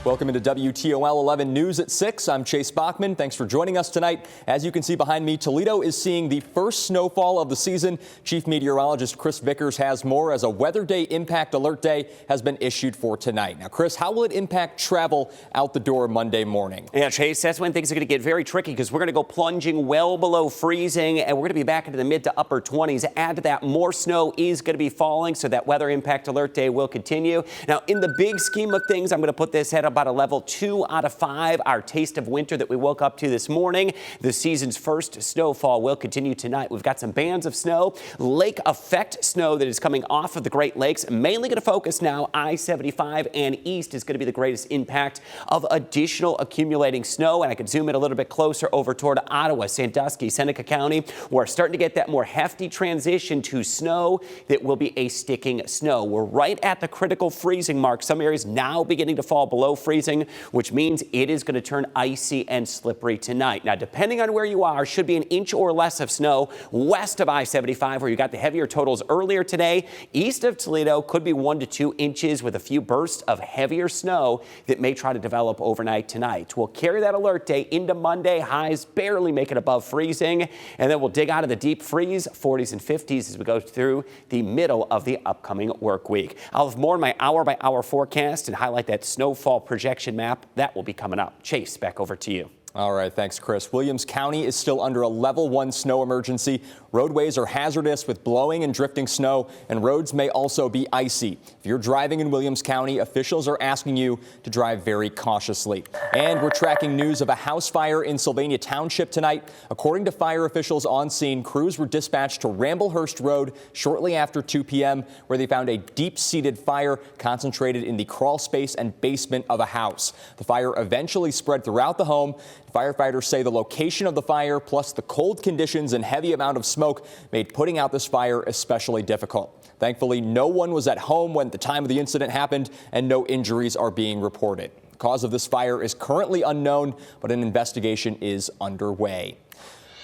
Welcome into WTOL 11 News at 6. I'm Chase Bachman. Thanks for joining us tonight. As you can see behind me, Toledo is seeing the first snowfall of the season. Chief Meteorologist Chris Vickers has more as a Weather Day Impact Alert Day has been issued for tonight. Now, Chris, how will it impact travel out the door Monday morning? Yeah, Chase, that's when things are going to get very tricky because we're going to go plunging well below freezing and we're going to be back into the mid to upper 20s. Add to that, more snow is going to be falling, so that Weather Impact Alert Day will continue. Now, in the big scheme of things, I'm going to put this at about a level 2 out of 5, our taste of winter that we woke up to this morning. The season's first snowfall will continue tonight. We've got some bands of snow, lake effect snow that is coming off of the Great Lakes. Mainly going to focus now I-75 and east is going to be the greatest impact of additional accumulating snow. And I can zoom in a little bit closer over toward Ottawa, Sandusky, Seneca County. We're starting to get that more hefty transition to snow that will be a sticking snow. We're right at the critical freezing mark. Some areas now beginning to fall below freezing, which means it is going to turn icy and slippery tonight. Now, depending on where you are, should be an inch or less of snow west of I-75, where you got the heavier totals earlier today. East of Toledo could be 1 to 2 inches with a few bursts of heavier snow that may try to develop overnight tonight. We'll carry that alert day into Monday. Highs barely make it above freezing, and then we'll dig out of the deep freeze, 40s and 50s as we go through the middle of the upcoming work week. I'll have more in my hour-by-hour forecast and highlight that snowfall projection map. That will be coming up. Chase, back over to you. All right, thanks, Chris. Williams County is still under a level 1 snow emergency. Roadways are hazardous with blowing and drifting snow, and roads may also be icy. If you're driving in Williams County, officials are asking you to drive very cautiously. And we're tracking news of a house fire in Sylvania Township tonight. According to fire officials on scene, crews were dispatched to Ramblehurst Road shortly after 2 p.m., where they found a deep-seated fire concentrated in the crawl space and basement of a house. The fire eventually spread throughout the home. Firefighters say the location of the fire, plus the cold conditions and heavy amount of smoke, made putting out this fire especially difficult. Thankfully, no one was at home when the time of the incident happened, and no injuries are being reported. The cause of this fire is currently unknown, but an investigation is underway.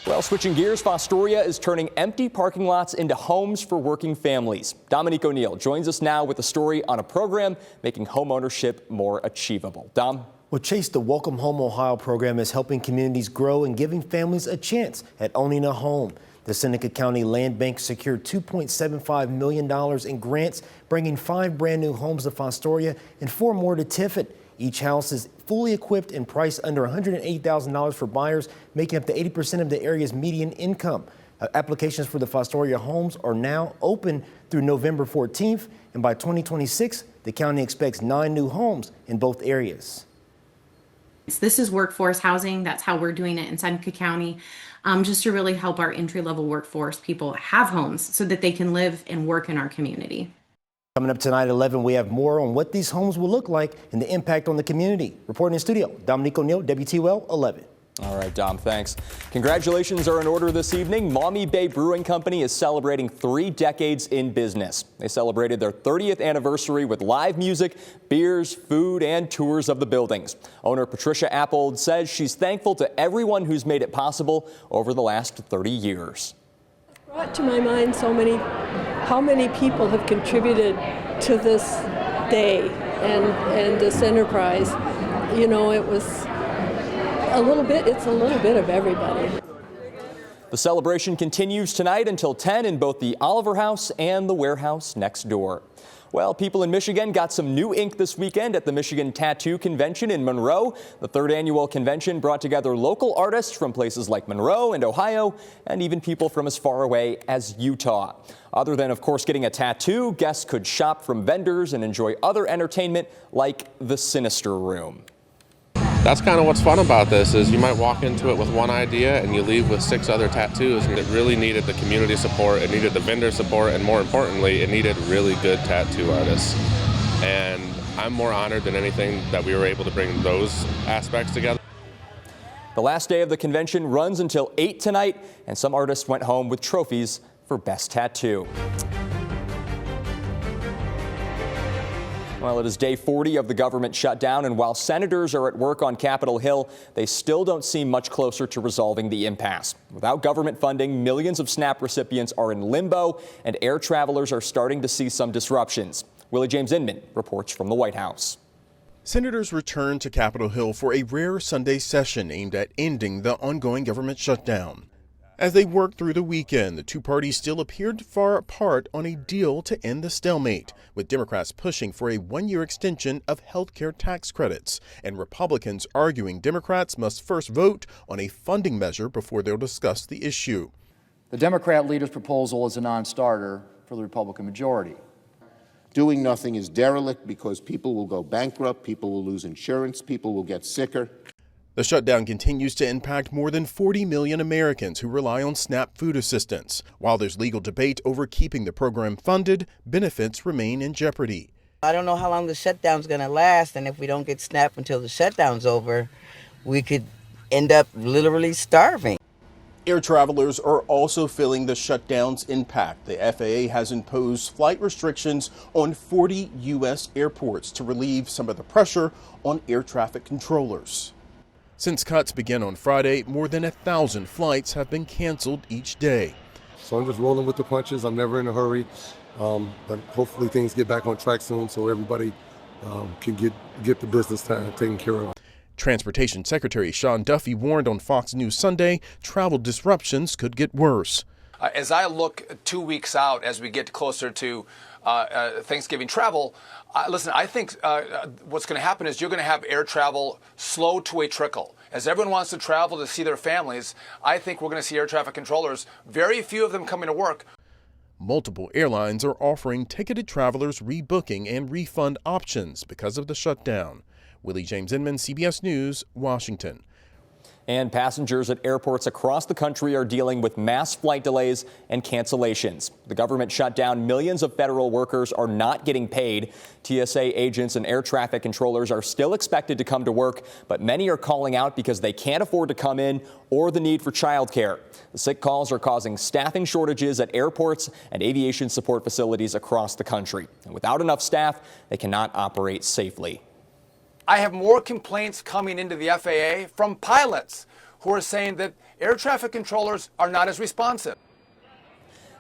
Well, switching gears, Fostoria is turning empty parking lots into homes for working families. Dominique O'Neill joins us now with a story on a program making homeownership more achievable. Dom? Well, Chase, the Welcome Home Ohio program is helping communities grow and giving families a chance at owning a home. The Seneca County Land Bank secured $2.75 million in grants, bringing 5 brand new homes to Fostoria and 4 more to Tiffin. Each house is fully equipped and priced under $108,000 for buyers, making up to 80% of the area's median income. Applications for the Fostoria homes are now open through November 14th, and by 2026, the county expects 9 new homes in both areas. This is workforce housing. That's how we're doing it in Seneca County, just to really help our entry-level workforce people have homes so that they can live and work in our community. Coming up tonight at 11, we have more on what these homes will look like and the impact on the community. Reporting in studio, Dominique O'Neill, WTOL 11. All right, Dom, thanks. Congratulations are in order this evening. Maumee Bay Brewing Company is celebrating 3 decades in business. They celebrated their 30th anniversary with live music, beers, food, and tours of the buildings. Owner Patricia Appold says she's thankful to everyone who's made it possible over the last 30 years. It brought to my mind how many people have contributed to this day and this enterprise. You know, it's a little bit of everybody. The celebration continues tonight until 10 in both the Oliver House and the warehouse next door. Well, people in Michigan got some new ink this weekend at the Michigan Tattoo Convention in Monroe. The 3rd annual convention brought together local artists from places like Monroe and Ohio, and even people from as far away as Utah. Other than, of course, getting a tattoo, guests could shop from vendors and enjoy other entertainment like the Sinister Room. That's kind of what's fun about this, is you might walk into it with one idea and you leave with 6 other tattoos, and it really needed the community support, it needed the vendor support, and more importantly, it needed really good tattoo artists. And I'm more honored than anything that we were able to bring those aspects together. The last day of the convention runs until 8 tonight, and some artists went home with trophies for Best Tattoo. Well, it is day 40 of the government shutdown, and while senators are at work on Capitol Hill, they still don't seem much closer to resolving the impasse. Without government funding, millions of SNAP recipients are in limbo, and air travelers are starting to see some disruptions. Willie James Inman reports from the White House. Senators returned to Capitol Hill for a rare Sunday session aimed at ending the ongoing government shutdown. As they worked through the weekend, the two parties still appeared far apart on a deal to end the stalemate, with Democrats pushing for a one-year extension of health care tax credits, and Republicans arguing Democrats must first vote on a funding measure before they'll discuss the issue. The Democrat leader's proposal is a non-starter for the Republican majority. Doing nothing is derelict because people will go bankrupt, people will lose insurance, people will get sicker. The shutdown continues to impact more than 40 million Americans who rely on SNAP food assistance. While there's legal debate over keeping the program funded, benefits remain in jeopardy. I don't know how long the shutdown's going to last, and if we don't get SNAP until the shutdown's over, we could end up literally starving. Air travelers are also feeling the shutdown's impact. The FAA has imposed flight restrictions on 40 U.S. airports to relieve some of the pressure on air traffic controllers. Since cuts began on Friday, more than 1,000 flights have been canceled each day. So I'm just rolling with the punches. I'm never in a hurry, but hopefully things get back on track soon so everybody can get the business time taken care of. Transportation Secretary Sean Duffy warned on Fox News Sunday travel disruptions could get worse. As I look 2 weeks out, as we get closer to Thanksgiving travel, listen, I think what's going to happen is you're going to have air travel slow to a trickle. As everyone wants to travel to see their families, I think we're going to see air traffic controllers, very few of them coming to work. Multiple airlines are offering ticketed travelers rebooking and refund options because of the shutdown. Willie James Inman, CBS News, Washington. And passengers at airports across the country are dealing with mass flight delays and cancellations. The government shut down. Millions of federal workers are not getting paid. TSA agents and air traffic controllers are still expected to come to work, but many are calling out because they can't afford to come in or the need for childcare. The sick calls are causing staffing shortages at airports and aviation support facilities across the country. And without enough staff, they cannot operate safely. I have more complaints coming into the FAA from pilots who are saying that air traffic controllers are not as responsive.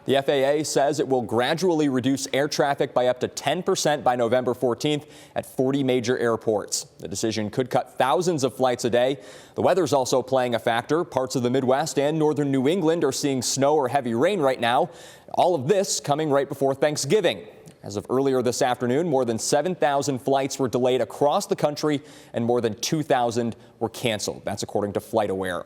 The FAA says it will gradually reduce air traffic by up to 10% by November 14th at 40 major airports. The decision could cut thousands of flights a day. The weather's also playing a factor. Parts of the Midwest and northern New England are seeing snow or heavy rain right now. All of this coming right before Thanksgiving. As of earlier this afternoon, more than 7,000 flights were delayed across the country and more than 2,000 were canceled. That's according to FlightAware.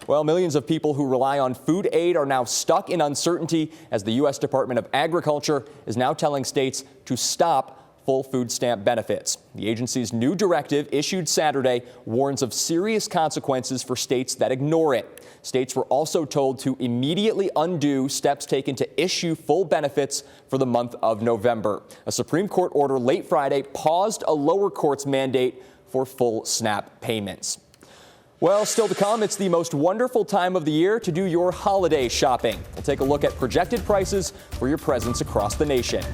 Well, millions of people who rely on food aid are now stuck in uncertainty as the U.S. Department of Agriculture is now telling states to stop full food stamp benefits. The agency's new directive issued Saturday warns of serious consequences for states that ignore it. States were also told to immediately undo steps taken to issue full benefits for the month of November. A Supreme Court order late Friday paused a lower court's mandate for full SNAP payments. Well, still to come, it's the most wonderful time of the year to do your holiday shopping. We'll take a look at projected prices for your presents across the nation.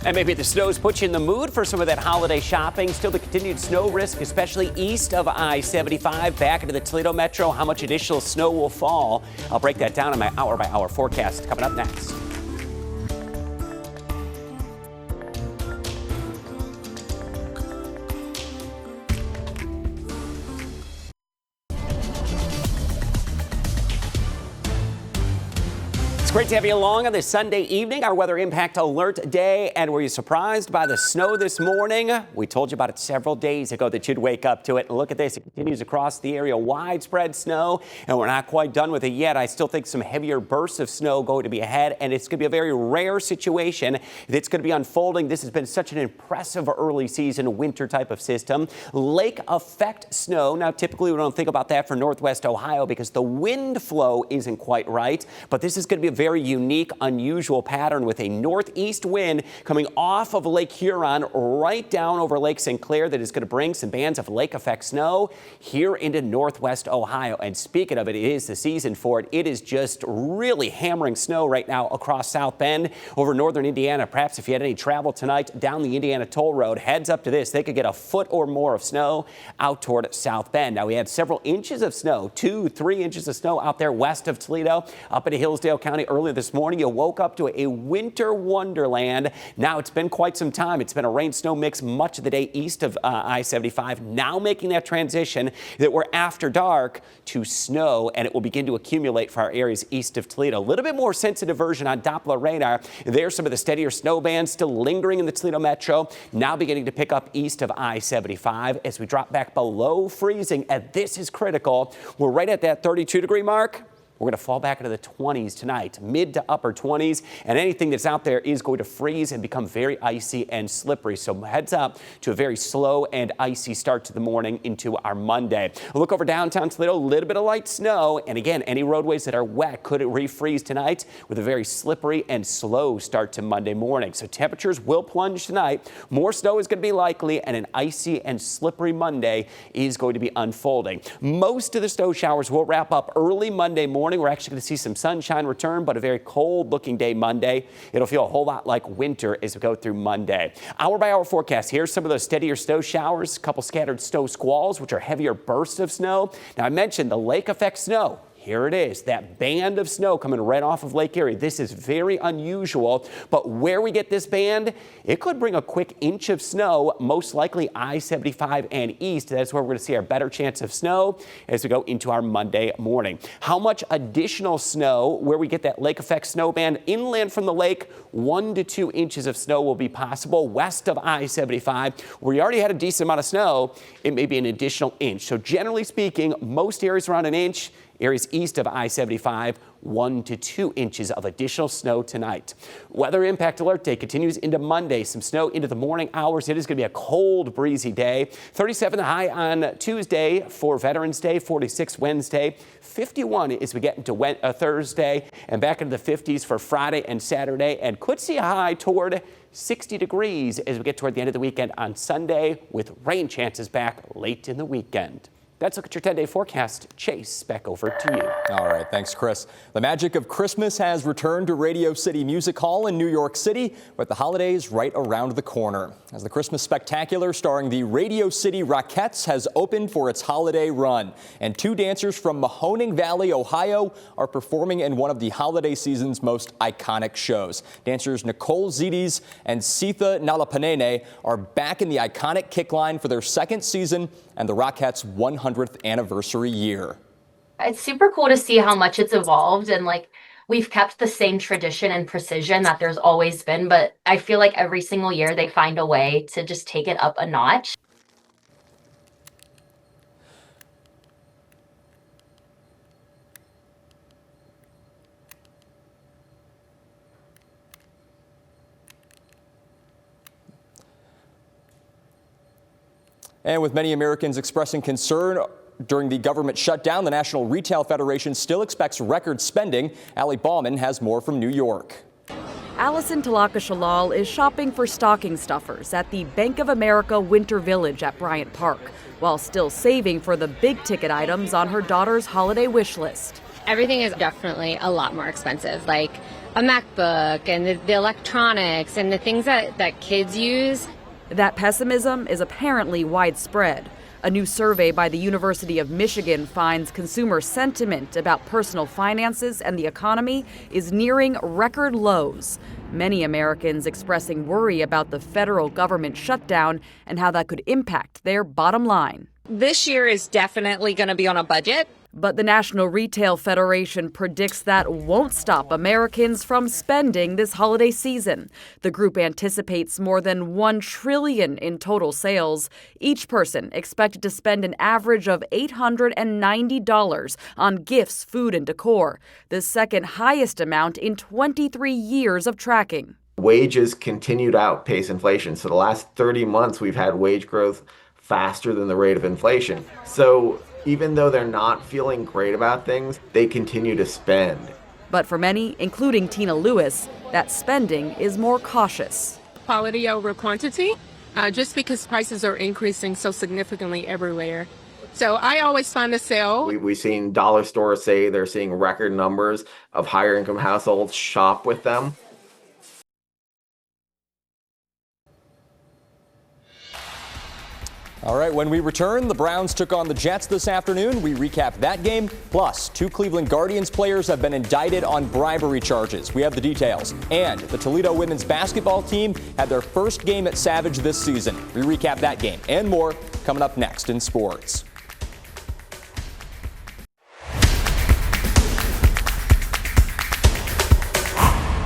And maybe the snow's put you in the mood for some of that holiday shopping. Still the continued snow risk, especially east of I-75 back into the Toledo metro. How much additional snow will fall? I'll break that down in my hour-by-hour forecast coming up next. It's great to have you along on this Sunday evening, our weather impact alert day. And were you surprised by the snow this morning? We told you about it several days ago that you'd wake up to it. And look at this. It continues across the area. Widespread snow. And we're not quite done with it yet. I still think some heavier bursts of snow going to be ahead. And it's going to be a very rare situation that's going to be unfolding. This has been such an impressive early season winter type of system. Lake effect snow. Now, typically we don't think about that for Northwest Ohio because the wind flow isn't quite right. But this is going to be a very unique, unusual pattern with a northeast wind coming off of Lake Huron right down over Lake St. Clair that is going to bring some bands of lake effect snow here into Northwest Ohio. And speaking of it, it is the season for it. It is just really hammering snow right now across South Bend over northern Indiana. Perhaps if you had any travel tonight down the Indiana Toll Road, heads up to this. They could get a foot or more of snow out toward South Bend. Now, we had several inches of snow, 2-3 inches of snow out there west of Toledo, up into Hillsdale County, early this morning, you woke up to a winter wonderland. Now it's been quite some time. It's been a rain-snow mix much of the day east of I-75, now making that transition that we're after dark to snow, and it will begin to accumulate for our areas east of Toledo. A little bit more sensitive version on Doppler radar. There's some of the steadier snow bands still lingering in the Toledo metro, now beginning to pick up east of I-75 as we drop back below freezing, and this is critical. We're right at that 32-degree mark. We're going to fall back into the 20s tonight, mid to upper 20s, and anything that's out there is going to freeze and become very icy and slippery. So heads up to a very slow and icy start to the morning into our Monday. A look over downtown Toledo, a little bit of light snow, and again, any roadways that are wet could refreeze tonight with a very slippery and slow start to Monday morning. So temperatures will plunge tonight. More snow is going to be likely, and an icy and slippery Monday is going to be unfolding. Most of the snow showers will wrap up early Monday morning. We're actually going to see some sunshine return, but a very cold looking day Monday. It'll feel a whole lot like winter as we go through Monday. Hour by hour forecast. Here's some of those steadier snow showers, a couple scattered snow squalls, which are heavier bursts of snow. Now I mentioned the lake effect snow. Here it is, that band of snow coming right off of Lake Erie. This is very unusual, but where we get this band, it could bring a quick inch of snow, most likely I-75 and east. That's where we're going to see our better chance of snow as we go into our Monday morning. How much additional snow, where we get that lake effect snow band inland from the lake, 1 to 2 inches of snow will be possible. West of I-75, where you already had a decent amount of snow, it may be an additional inch. So generally speaking, most areas around an inch. Areas east of I-75, 1 to 2 inches of additional snow tonight. Weather impact alert day continues into Monday. Some snow into the morning hours. It is going to be a cold, breezy day. 37 the high on Tuesday for Veterans Day, 46 Wednesday, 51 as we get into Thursday, and back into the 50s for Friday and Saturday, and could see a high toward 60 degrees as we get toward the end of the weekend on Sunday, with rain chances back late in the weekend. That's a look at your 10-day forecast. Chase, back over to you. All right, thanks, Chris. The magic of Christmas has returned to Radio City Music Hall in New York City, with the holidays right around the corner. As the Christmas Spectacular starring the Radio City Rockettes has opened for its holiday run. And 2 dancers from Mahoning Valley, Ohio, are performing in one of the holiday season's most iconic shows. Dancers Nicole Zides and Sitha Nalapanene are back in the iconic kick line for their 2nd season and the Rockettes' 100th anniversary year. It's super cool to see how much it's evolved, and like we've kept the same tradition and precision that there's always been, but I feel like every single year they find a way to just take it up a notch. And with many Americans expressing concern during the government shutdown, the National Retail Federation still expects record spending. Allie Bauman has more from New York. Allison Talaka-Shalal is shopping for stocking stuffers at the Bank of America Winter Village at Bryant Park, while still saving for the big ticket items on her daughter's holiday wish list. Everything is definitely a lot more expensive, like a MacBook and the electronics and the things that kids use. That pessimism is apparently widespread. A new survey by the University of Michigan finds consumer sentiment about personal finances and the economy is nearing record lows. Many Americans expressing worry about the federal government shutdown and how that could impact their bottom line. This year is definitely going to be on a budget. But the National Retail Federation predicts that won't stop Americans from spending this holiday season. The group anticipates more than $1 trillion in total sales. Each person expected to spend an average of $890 on gifts, food, and decor, the second highest amount in 23 years of tracking. Wages continue to outpace inflation. So the last 30 months, we've had wage growth faster than the rate of inflation. So even though they're not feeling great about things, they continue to spend. But for many, including Tina Lewis, that spending is more cautious. Quality over quantity, just because prices are increasing so significantly everywhere. So I always find a sale. We've seen dollar stores say they're seeing record numbers of higher income households shop with them. All right, when we return, the Browns took on the Jets this afternoon. We recap that game. Plus, 2 Cleveland Guardians players have been indicted on bribery charges. We have the details. And the Toledo women's basketball team had their first game at Savage this season. We recap that game and more coming up next in sports.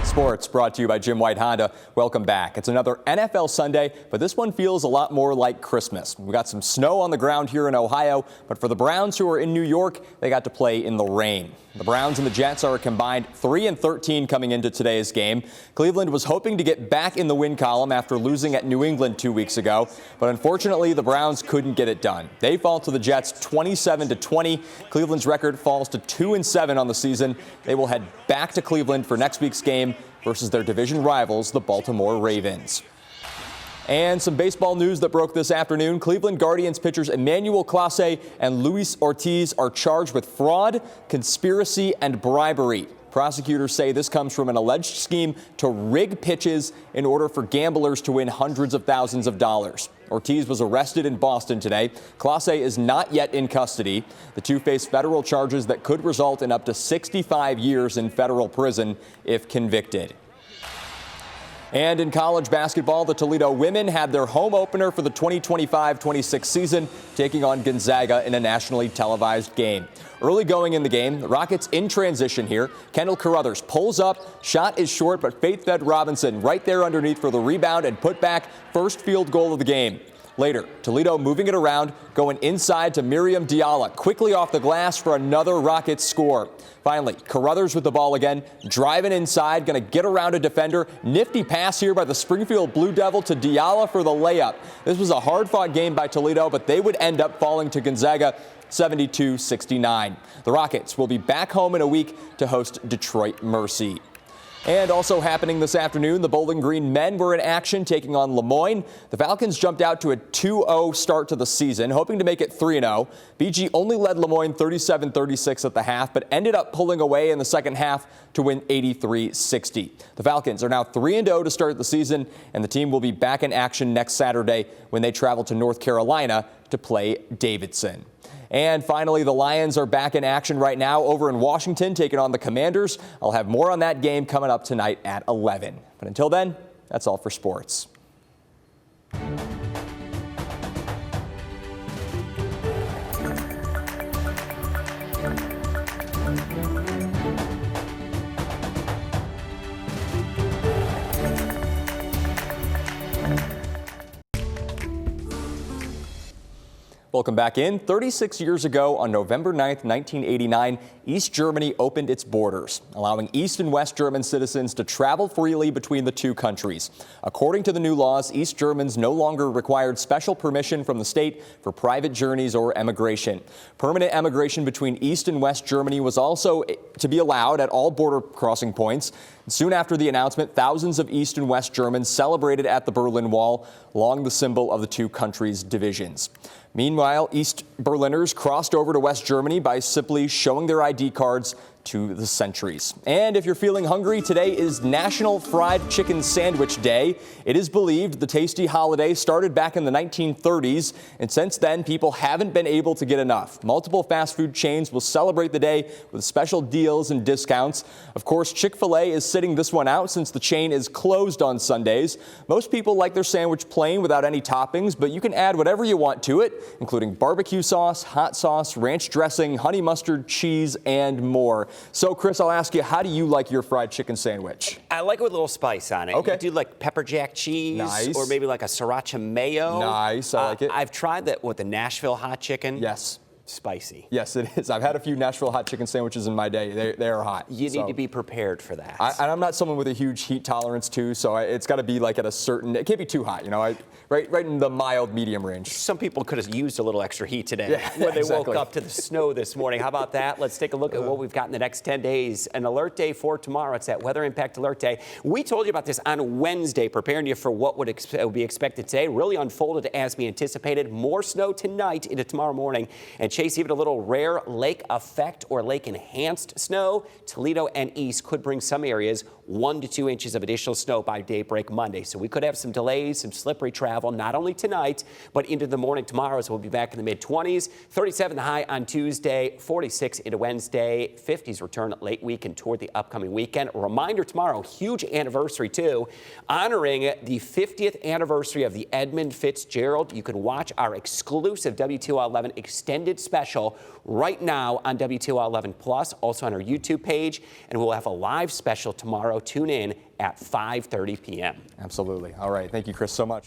Sports brought to you by Jim White Honda. Welcome back. It's another NFL Sunday, but this one feels a lot more like Christmas. We got some snow on the ground here in Ohio, but for the Browns who are in New York, they got to play in the rain. The Browns and the Jets are a combined 3-13 coming into today's game. Cleveland was hoping to get back in the win column after losing at New England 2 weeks ago, but unfortunately the Browns couldn't get it done. They fall to the Jets 27-20. Cleveland's record falls to 2-7 on the season. They will head back to Cleveland for next week's game versus their division rivals, the Baltimore Ravens. And some baseball news that broke this afternoon. Cleveland Guardians pitchers Emmanuel Clase and Luis Ortiz are charged with fraud, conspiracy, and bribery. Prosecutors say this comes from an alleged scheme to rig pitches in order for gamblers to win hundreds of thousands of dollars. Ortiz was arrested in Boston today. Clase is not yet in custody. The two face federal charges that could result in up to 65 years in federal prison if convicted. And in college basketball, the Toledo women had their home opener for the 2025-26 season, taking on Gonzaga in a nationally televised game. Early going in the game, the Rockets in transition here. Kendall Carruthers pulls up, shot is short, but Faith-Fed Robinson right there underneath for the rebound and put back, first field goal of the game. Later, Toledo moving it around, going inside to Miriam Diallo, quickly off the glass for another Rockets score. Finally, Carruthers with the ball again, driving inside, going to get around a defender. Nifty pass here by the Springfield Blue Devil to Diallo for the layup. This was a hard-fought game by Toledo, but they would end up falling to Gonzaga 72-69. The Rockets will be back home in a week to host Detroit Mercy. And also happening this afternoon, the Bowling Green men were in action taking on Lemoyne. The Falcons jumped out to a 2-0 start to the season, hoping to make it 3-0. BG only led Lemoyne 37-36 at the half, but ended up pulling away in the second half to win 83-60. The Falcons are now 3-0 to start the season, and the team will be back in action next Saturday when they travel to North Carolina to play Davidson. And finally, the Lions are back in action right now over in Washington, taking on the Commanders. I'll have more on that game coming up tonight at 11. But until then, that's all for sports. Welcome back in. 36 years ago, on November 9th, 1989, East Germany opened its borders, allowing East and West German citizens to travel freely between the two countries. According to the new laws, East Germans no longer required special permission from the state for private journeys or emigration. Permanent emigration between East and West Germany was also to be allowed at all border crossing points. Soon after the announcement, thousands of East and West Germans celebrated at the Berlin Wall along the symbol of the two countries' divisions. Meanwhile, East Berliners crossed over to West Germany by simply showing their ID cards to the sentries. And if you're feeling hungry, today is National Fried Chicken Sandwich Day. It is believed the tasty holiday started back in the 1930s, and since then, people haven't been able to get enough. Multiple fast food chains will celebrate the day with special deals and discounts. Of course, Chick-fil-A is sitting this one out since the chain is closed on Sundays. Most people like their sandwich plain without any toppings, but you can add whatever you want to it, including barbecue sauce, hot sauce, ranch dressing, honey mustard, cheese, and more. So, Chris, I'll ask you, how do you like your fried chicken sandwich? I like it with a little spice on it. Okay. You do like pepper jack cheese. Nice. Or maybe like a sriracha mayo. Nice, I like it. I've tried that with the Nashville hot chicken. Yes. Spicy. Yes, it is. I've had a few Nashville hot chicken sandwiches in my day. They are hot. You need to be prepared for that. I'm not someone with a huge heat tolerance, too, so it's got to be like at a certain, it can't be too hot, you know, right in the mild medium range. Some people could have used a little extra heat today when they woke up to the snow this morning. How about that? Let's take a look at what we've got in the next 10 days. An alert day for tomorrow. It's that weather impact alert day. We told you about this on Wednesday, preparing you for what would be expected today. Really unfolded as we anticipated. More snow tonight into tomorrow morning. And Chase, even a little rare lake effect or lake enhanced snow. Toledo and East could bring some areas 1 to 2 inches of additional snow by daybreak Monday. So we could have some delays, some slippery travel, not only tonight, but into the morning tomorrow. So we'll be back in the mid-20s. 37 the high on Tuesday, 46 into Wednesday. 50s return late week and toward the upcoming weekend. A reminder tomorrow, huge anniversary too, honoring the 50th anniversary of the Edmund Fitzgerald. You can watch our exclusive WTOL 11 extended special right now on WTOL 11 Plus, also on our YouTube page, and we'll have a live special tomorrow. Tune in at 5:30 p.m. Absolutely. All right. Thank you, Chris, so much.